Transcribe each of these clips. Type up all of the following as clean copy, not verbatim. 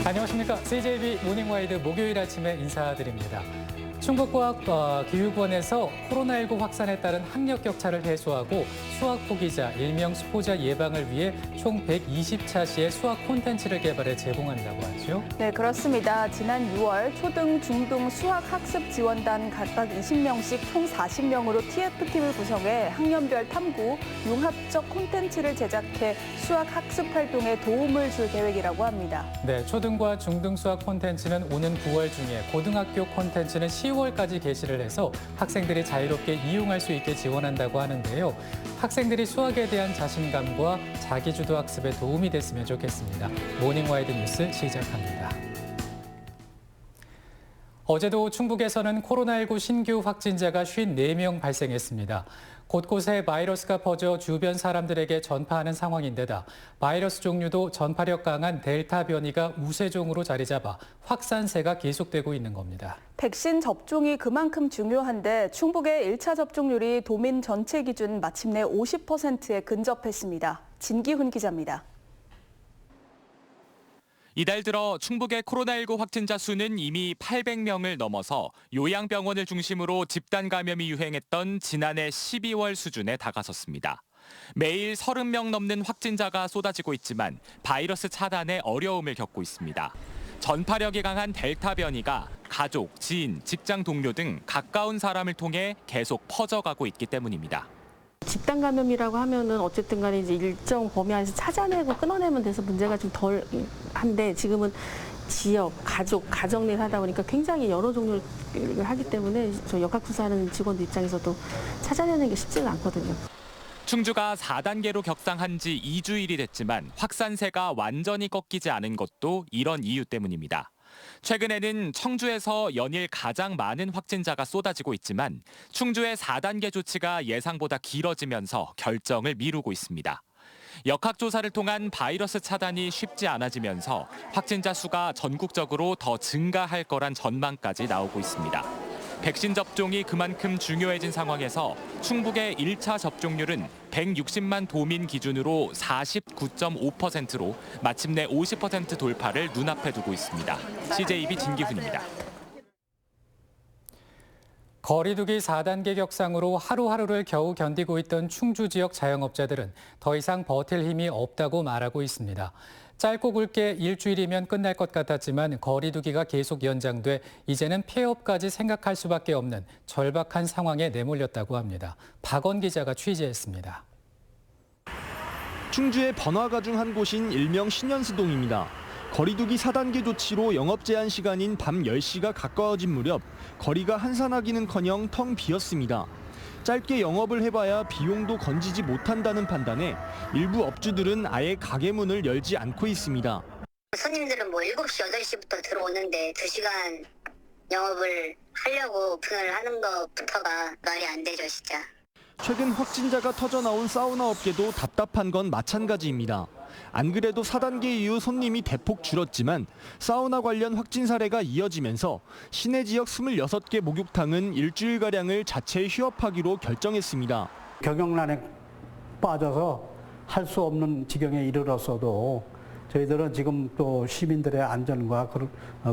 안녕하십니까. CJB 모닝와이드 목요일 아침에 인사드립니다. 충북과학교육원에서 코로나19 확산에 따른 학력 격차를 해소하고 수학 포기자, 일명 수포자 예방을 위해 총 120차시의 수학 콘텐츠를 개발해 제공한다고 하죠. 네, 그렇습니다. 지난 6월 초등, 중등 수학 학습 지원단 각각 20명씩 총 40명으로 TF팀을 구성해 학년별 탐구, 융합적 콘텐츠를 제작해 수학 학습 활동에 도움을 줄 계획이라고 합니다. 네, 초등과 중등 수학 콘텐츠는 오는 9월 중에, 고등학교 콘텐츠는 10월까지 게시를 해서 학생들이 자유롭게 이용할 수 있게 지원한다고 하는데요. 학생들이 수학에 대한 자신감과 자기주도 학습에 도움이 됐으면 좋겠습니다. 모닝와이드 뉴스 시작합니다. 어제도 충북에서는 코로나19 신규 확진자가 54명 발생했습니다. 곳곳에 바이러스가 퍼져 주변 사람들에게 전파하는 상황인데다 바이러스 종류도 전파력 강한 델타 변이가 우세종으로 자리 잡아 확산세가 계속되고 있는 겁니다. 백신 접종이 그만큼 중요한데 충북의 1차 접종률이 도민 전체 기준 마침내 50%에 근접했습니다. 진기훈 기자입니다. 이달 들어 충북의 코로나19 확진자 수는 이미 800명을 넘어서 요양병원을 중심으로 집단 감염이 유행했던 지난해 12월 수준에 다가섰습니다. 매일 30명 넘는 확진자가 쏟아지고 있지만 바이러스 차단에 어려움을 겪고 있습니다. 전파력이 강한 델타 변이가 가족, 지인, 직장 동료 등 가까운 사람을 통해 계속 퍼져가고 있기 때문입니다. 집단 감염이라고 하면은 어쨌든 간에 이제 일정 범위 안에서 찾아내고 끊어내면 돼서 문제가 좀 덜 한데 지금은 지역, 가족, 가정 내에서 하다 보니까 굉장히 여러 종류를 하기 때문에 저 역학조사하는 직원들 입장에서도 찾아내는 게 쉽지는 않거든요. 충주가 4단계로 격상한 지 2주일이 됐지만 확산세가 완전히 꺾이지 않은 것도 이런 이유 때문입니다. 최근에는 청주에서 연일 가장 많은 확진자가 쏟아지고 있지만 충주의 4단계 조치가 예상보다 길어지면서 결정을 미루고 있습니다. 역학조사를 통한 바이러스 차단이 쉽지 않아지면서 확진자 수가 전국적으로 더 증가할 거란 전망까지 나오고 있습니다. 백신 접종이 그만큼 중요해진 상황에서 충북의 1차 접종률은 160만 도민 기준으로 49.5%로 마침내 50% 돌파를 눈앞에 두고 있습니다. CJB 진기훈입니다. 거리두기 4단계 격상으로 하루하루를 겨우 견디고 있던 충주 지역 자영업자들은 더 이상 버틸 힘이 없다고 말하고 있습니다. 짧고 굵게 일주일이면 끝날 것 같았지만 거리두기가 계속 연장돼 이제는 폐업까지 생각할 수밖에 없는 절박한 상황에 내몰렸다고 합니다. 박원 기자가 취재했습니다. 충주의 번화가 중 한 곳인 일명 신현수동입니다. 거리두기 4단계 조치로 영업 제한 시간인 밤 10시가 가까워진 무렵 거리가 한산하기는커녕 텅 비었습니다. 짧게 영업을 해봐야 비용도 건지지 못한다는 판단에 일부 업주들은 아예 가게 문을 열지 않고 있습니다. 손님들은 7시, 8시부터 들어오는데 2시간 영업을 하려고 오픈을 하는 것부터가 말이 안 되죠, 진짜. 최근 확진자가 터져나온 사우나 업계도 답답한 건 마찬가지입니다. 안 그래도 4단계 이후 손님이 대폭 줄었지만 사우나 관련 확진 사례가 이어지면서 시내 지역 26개 목욕탕은 일주일가량을 자체 휴업하기로 결정했습니다. 경영난에 빠져서 할 수 없는 지경에 이르렀어도 저희들은 지금 또 시민들의 안전과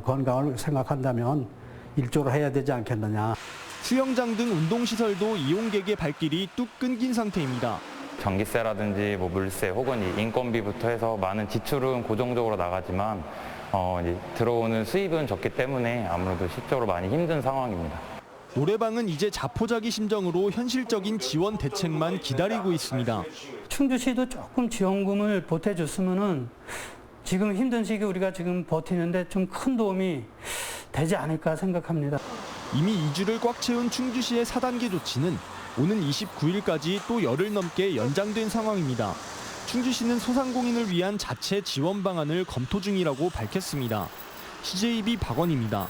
건강을 생각한다면 일조를 해야 되지 않겠느냐. 수영장 등 운동시설도 이용객의 발길이 뚝 끊긴 상태입니다. 전기세라든지 물세 혹은 인건비부터 해서 많은 지출은 고정적으로 나가지만 이제 들어오는 수입은 적기 때문에 아무래도 실적으로 많이 힘든 상황입니다. 노래방은 이제 자포자기 심정으로 현실적인 지원 대책만 기다리고 있습니다. 충주시도 조금 지원금을 보태줬으면은 지금 힘든 시기 우리가 지금 버티는데 좀 큰 도움이 되지 않을까 생각합니다. 이미 2주를 꽉 채운 충주시의 4단계 조치는 오는 29일까지 또 열흘 넘게 연장된 상황입니다. 충주시는 소상공인을 위한 자체 지원 방안을 검토 중이라고 밝혔습니다. CJB 박원입니다.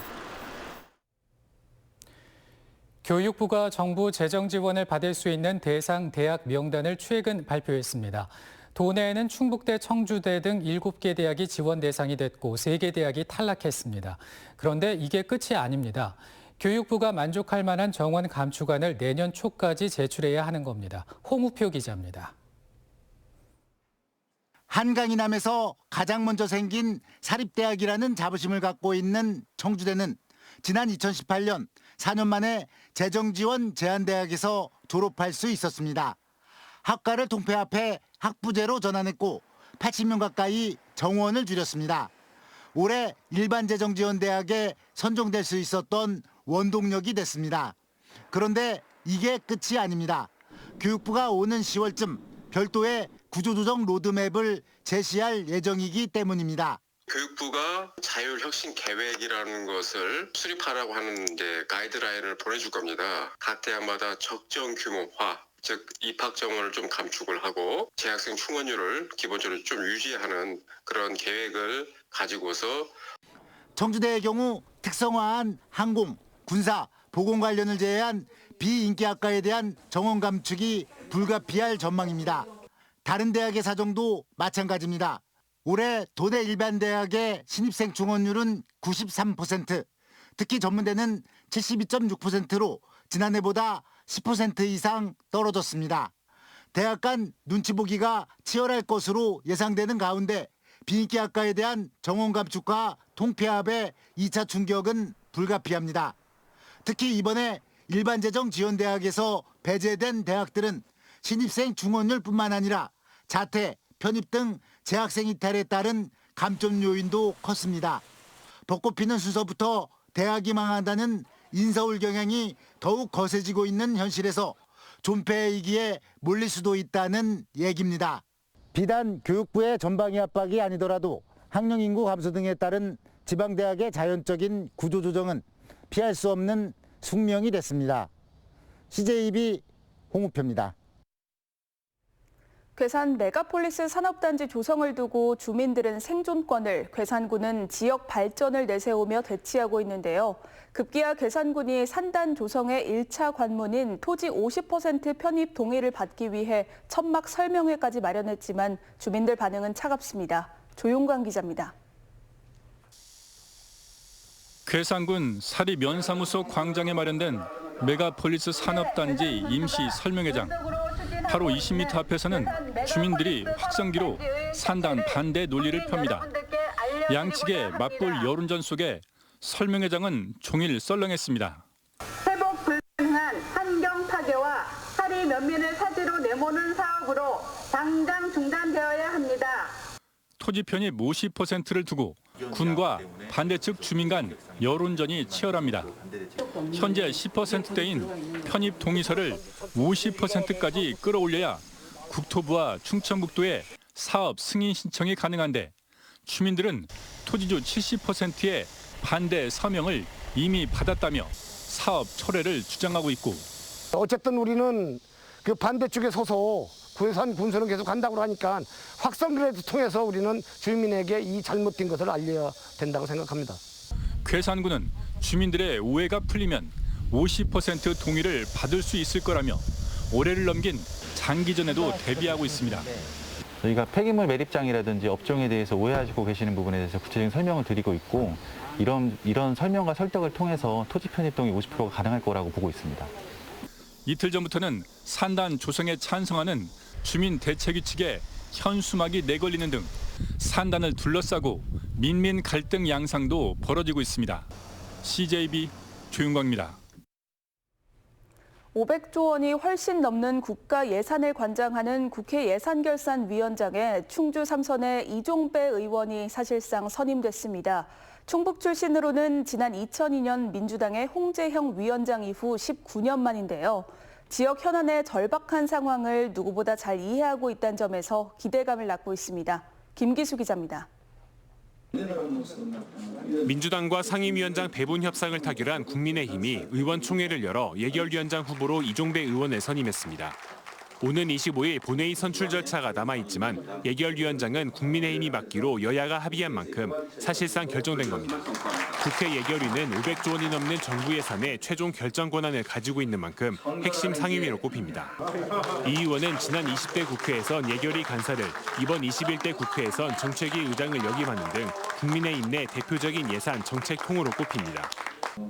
교육부가 정부 재정 지원을 받을 수 있는 대상 대학 명단을 최근 발표했습니다. 도내에는 충북대, 청주대 등 7개 대학이 지원 대상이 됐고 3개 대학이 탈락했습니다. 그런데 이게 끝이 아닙니다. 교육부가 만족할 만한 정원 감축안을 내년 초까지 제출해야 하는 겁니다. 홍우표 기자입니다. 한강이남에서 가장 먼저 생긴 사립대학이라는 자부심을 갖고 있는 청주대는 지난 2018년 4년 만에 재정지원 제한대학에서 졸업할 수 있었습니다. 학과를 통폐합해 학부제로 전환했고 80명 가까이 정원을 줄였습니다. 올해 일반재정지원대학에 선정될 수 있었던 원동력이 됐습니다. 그런데 이게 끝이 아닙니다. 교육부가 오는 10월쯤 별도의 구조조정 로드맵을 제시할 예정이기 때문입니다. 교육부가 자율혁신계획이라는 것을 수립하라고 하는 이제 가이드라인을 보내줄 겁니다. 각 대학마다 적정 규모화, 즉 입학 정원을 좀 감축을 하고 재학생 충원율을 기본적으로 좀 유지하는 그런 계획을 가지고서 청주대의 경우 특성화한 항공, 군사, 보건 관련을 제외한 비인기학과에 대한 정원 감축이 불가피할 전망입니다. 다른 대학의 사정도 마찬가지입니다. 올해 도내 일반대학의 신입생 충원율은 93%, 특히 전문대는 72.6%로 지난해보다 10% 이상 떨어졌습니다. 대학 간 눈치 보기가 치열할 것으로 예상되는 가운데 비인기학과에 대한 정원 감축과 통폐합의 2차 충격은 불가피합니다. 특히 이번에 일반재정지원대학에서 배제된 대학들은 신입생 충원율뿐만 아니라 자퇴, 편입 등 재학생 이탈에 따른 감점 요인도 컸습니다. 벚꽃 피는 순서부터 대학이 망한다는 인서울 경향이 더욱 거세지고 있는 현실에서 존폐의 위기에 몰릴 수도 있다는 얘기입니다. 비단 교육부의 전방위 압박이 아니더라도 학령 인구 감소 등에 따른 지방대학의 자연적인 구조조정은 피할 수 없는 숙명이 됐습니다. CJB 홍우표입니다. 괴산 메가폴리스 산업단지 조성을 두고 주민들은 생존권을, 괴산군은 지역 발전을 내세우며 대치하고 있는데요. 급기야 괴산군이 산단 조성의 1차 관문인 토지 50% 편입 동의를 받기 위해 천막 설명회까지 마련했지만 주민들 반응은 차갑습니다. 조용관 기자입니다. 괴산군 사립연사무소 광장에 마련된 메가폴리스 산업단지 임시 설명회장. 바로 20m 앞에서는 주민들이 확성기로 산단 반대 논리를 펴니다. 양측의 맞불 여론전 속에 설명회장은 종일 썰렁했습니다. 회복 불가능한 환경 파괴와 사리 면면을 사지로 내모는 사업으로 당장 중단되어야 합니다. 토지 편입 50%를 두고 군과 반대측 주민 간 여론전이 치열합니다. 현재 10%대인 편입 동의서를 50%까지 끌어올려야 국토부와 충청북도에 사업 승인 신청이 가능한데 주민들은 토지주 70%의 반대 서명을 이미 받았다며 사업 철회를 주장하고 있고 어쨌든 우리는 그 반대쪽에 서서 괴산 군수는 계속 간다고 하니까 확성기를 통해서 우리는 주민에게 이 잘못된 것을 알려야 된다고 생각합니다. 괴산군은 주민들의 오해가 풀리면 50% 동의를 받을 수 있을 거라며 올해를 넘긴 장기전에도 대비하고 있습니다. 저희가 폐기물 매립장이라든지 업종에 대해서 오해하시고 계시는 부분에 대해서 구체적인 설명을 드리고 있고 이런 설명과 설득을 통해서 토지 편입 동의 50%가 가능할 거라고 보고 있습니다. 이틀 전부터는 산단 조성에 찬성하는 주민 대책위 측에 현수막이 내걸리는 등 산단을 둘러싸고 민민 갈등 양상도 벌어지고 있습니다. CJB 조윤광입니다. 500조 원이 훨씬 넘는 국가 예산을 관장하는 국회 예산결산위원장에 충주 3선의 이종배 의원이 사실상 선임됐습니다. 충북 출신으로는 지난 2002년 민주당의 홍재형 위원장 이후 19년 만인데요. 지역 현안의 절박한 상황을 누구보다 잘 이해하고 있다는 점에서 기대감을 낳고 있습니다. 김기수 기자입니다. 민주당과 상임위원장 배분 협상을 타결한 국민의힘이 의원총회를 열어 예결위원장 후보로 이종배 의원을 선임했습니다. 오는 25일 본회의 선출 절차가 남아있지만 예결위원장은 국민의힘이 맡기로 여야가 합의한 만큼 사실상 결정된 겁니다. 국회 예결위는 500조 원이 넘는 정부 예산의 최종 결정 권한을 가지고 있는 만큼 핵심 상임위로 꼽힙니다. 이 의원은 지난 20대 국회에선 예결위 간사를, 이번 21대 국회에선 정책위 의장을 역임하는 등 국민의힘 내 대표적인 예산 정책 통으로 꼽힙니다.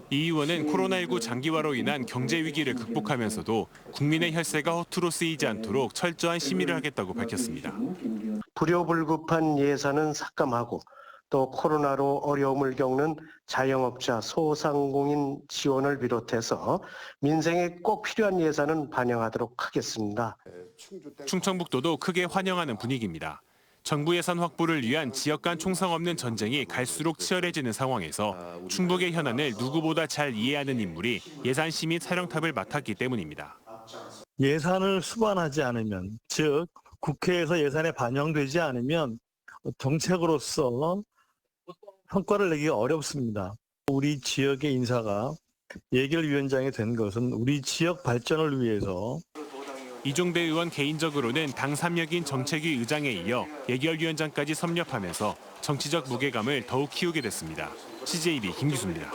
이 의원은 코로나19 장기화로 인한 경제 위기를 극복하면서도 국민의 혈세가 허투루 쓰이지 않도록 철저한 심의를 하겠다고 밝혔습니다. 불효불급한 예산은 삭감하고 또 코로나로 어려움을 겪는 자영업자, 소상공인 지원을 비롯해서 민생에 꼭 필요한 예산은 반영하도록 하겠습니다. 충청북도도 크게 환영하는 분위기입니다. 정부 예산 확보를 위한 지역 간 총성 없는 전쟁이 갈수록 치열해지는 상황에서 충북의 현안을 누구보다 잘 이해하는 인물이 예산심 및 사령탑을 맡았기 때문입니다. 예산을 수반하지 않으면, 즉 국회에서 예산에 반영되지 않으면 정책으로서 성과를 내기가 어렵습니다. 우리 지역의 인사가 예결위원장이 된 것은 우리 지역 발전을 위해서. 이종대 의원 개인적으로는 당 삼역인 정책위 의장에 이어 예결위원장까지 섭렵하면서 정치적 무게감을 더욱 키우게 됐습니다. CJB 김기수입니다.